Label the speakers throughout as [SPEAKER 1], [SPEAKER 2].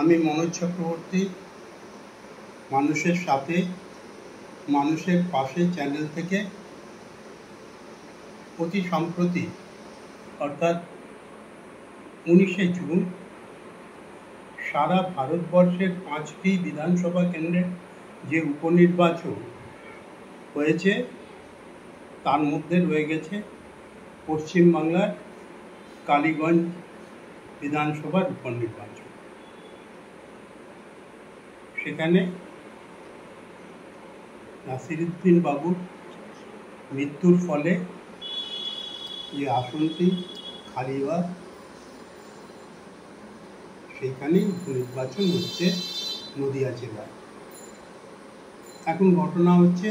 [SPEAKER 1] আমি মনোজ চক্রবর্তী, মানুষের সাথে মানুষের পাশে চ্যানেল থেকে অতি সম্প্রতি অর্থাৎ 19শে জুন সারা ভারতবর্ষের 5টি বিধানসভা কেন্দ্রের যে উপনির্বাচন হয়েছে তার মধ্যে রয়ে গেছে পশ্চিমবাংলার কালীগঞ্জ বিধানসভার উপনির্বাচন। সেখানে নাসিরউদ্দিন বাবুর মৃত্যুর ফলে যে আসনটি খালি হওয়া, সেখানেই উপনির্বাচন হচ্ছে নদিয়া জেলায়। এখন ঘটনা হচ্ছে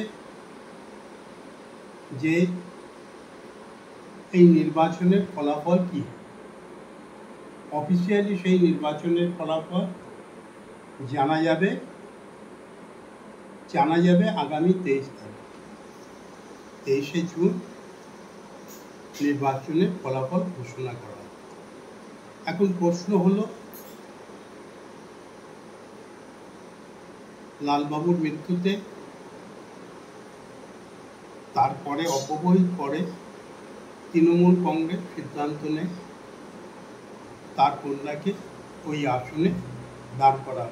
[SPEAKER 1] যে এই নির্বাচনের ফলাফল কি, অফিসিয়ালি সেই নির্বাচনের ফলাফল জানা যাবে আগামী 23 তারিখ, 23শে জুন নির্বাচনের ফলাফল ঘোষণা করা। এখন প্রশ্ন হলো, লালবাবুর মৃত্যুতে তারপরে অব্যবহিত পরে তৃণমূল কংগ্রেস সিদ্ধান্ত নেয় তার কন্যাকে ওই আসনে দাঁড় করা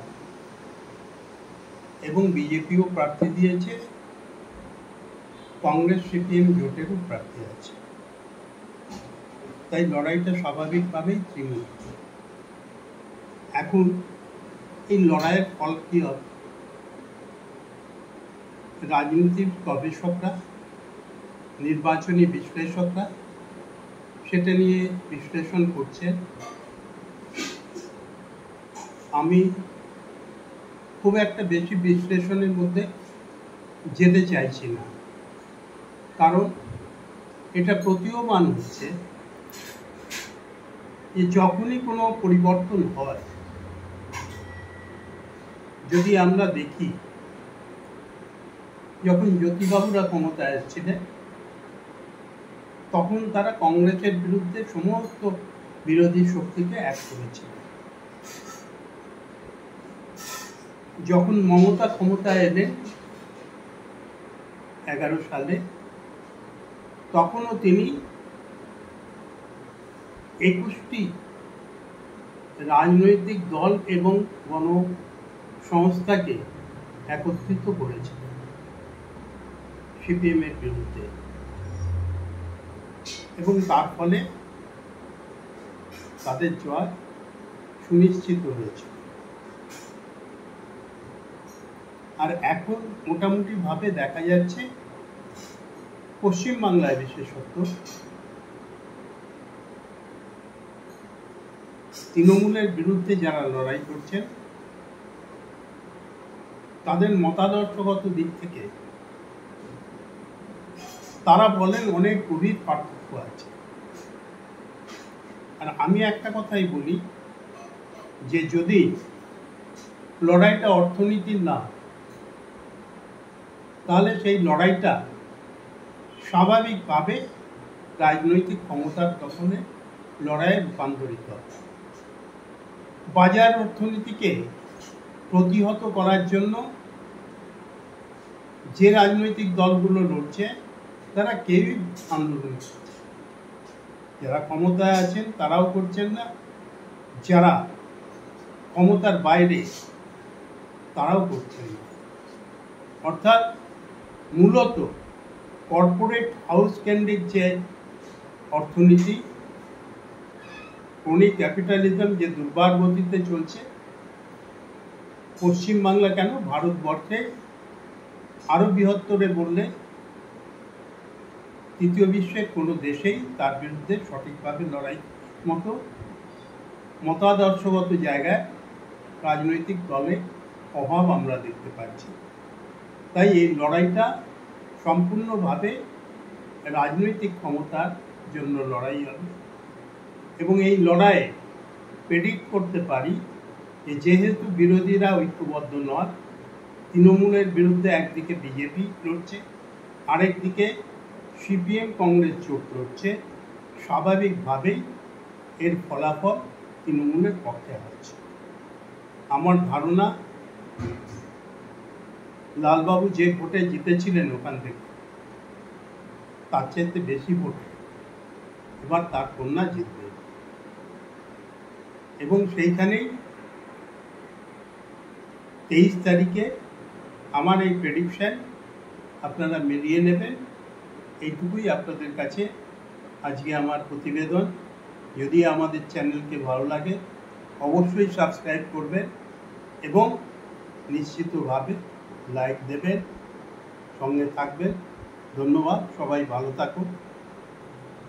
[SPEAKER 1] এবং বিজেপিও প্রার্থী দিয়েছে, কংগ্রেস সিপিএম জোটেরও প্রার্থী আছে। তাই লড়াইটা স্বাভাবিকভাবেই তৃণমূল। এখন এই লড়াইয়ের ফল কি হবে? রাজনীতির গবেষকরা, নির্বাচনী বিশ্লেষকরা সেটা নিয়ে বিশ্লেষণ করছেন। আমি খুব একটা বেশি বিশ্লেষণের মধ্যে যেতে চাইছি না, কারণ এটা প্রতীয়মান হচ্ছে যে যখনই কোনো পরিবর্তন হয়, যদি আমরা দেখি যখন জ্যোতিবাবুরা ক্ষমতায় এসেছিলেন তখন তারা কংগ্রেসের বিরুদ্ধে সমস্ত বিরোধী শক্তিকে এক করেছিলেন। যখন মমতা ক্ষমতায় এলেন 11 সালে, তখনও তিনি 21টি রাজনৈতিক দল এবং গণসংস্থাকে একত্রিত করেছিলেন সিপিএম এর বিরুদ্ধে, এবং তার ফলে তাদের জয় সুনিশ্চিত হয়েছে। আর এখন মোটামুটি ভাবে দেখা যাচ্ছে পশ্চিমবাংলায় বিশেষত তৃণমূলের বিরুদ্ধে যারা লড়াই করছেন তাদের মতাদর্শগত দিক থেকে তারা বলেন অনেক গভীর পার্থক্য আছে। আর আমি একটা কথাই বলি যে যদি লড়াইটা অর্থনীতির না, তাহলে সেই লড়াইটা স্বাভাবিকভাবে রাজনৈতিক ক্ষমতার দখলে লড়াইয়ে রূপান্তরিত হবে। বাজার অর্থনীতিকে প্রতিহত করার জন্য যে রাজনৈতিক দলগুলো লড়ছে তারা কেউই আন্দোলন করছে, যারা ক্ষমতায় আছেন তারাও করছেন না, যারা ক্ষমতার বাইরে তারাও করছেন না। অর্থাৎ মূলত কর্পোরেট হাউস কেন্দ্রিক যে অর্থনীতি, ক্রনিক ক্যাপিটালিজম যে দুর্বার গতিতে চলছে, পশ্চিমবাংলা কেন ভারতবর্ষে আরো বৃহত্তরে বললে তৃতীয় বিশ্বের কোনো দেশেই তার বিরুদ্ধে সঠিকভাবে লড়াই মতো মতাদর্শগত জায়গায় রাজনৈতিক দলের অভাব আমরা দেখতে পাচ্ছি। তাই এই লড়াইটা সম্পূর্ণভাবে রাজনৈতিক ক্ষমতার জন্য লড়াই হবে, এবং এই লড়াইয়ে প্রেডিক্ট করতে পারি যে যেহেতু বিরোধীরা ঐক্যবদ্ধ নয়, তৃণমূলের বিরুদ্ধে একদিকে বিজেপি লড়ছে, আরেকদিকে সিপিএম কংগ্রেস জোট লড়ছে, স্বাভাবিকভাবেই এর ফলাফল তৃণমূলের পক্ষে হচ্ছে। আমার ধারণা লালবাবু যে ভোটে জিতেছিলেন ওখান থেকে তার চাইতে বেশি ভোটে এবার তার কন্যা জিতবে, এবং সেইখানেই 23 তারিখে আমার এই প্রেডিকশন আপনারা মিলিয়ে নেবেন। এইটুকুই আপনাদের কাছে আজকে আমার প্রতিবেদন। যদি আমাদের চ্যানেলকে ভালো লাগে অবশ্যই সাবস্ক্রাইব করবেন এবং নিশ্চিতভাবে লাইক দেবেন, সঙ্গে থাকবেন। ধন্যবাদ, সবাই ভালো থাকুন।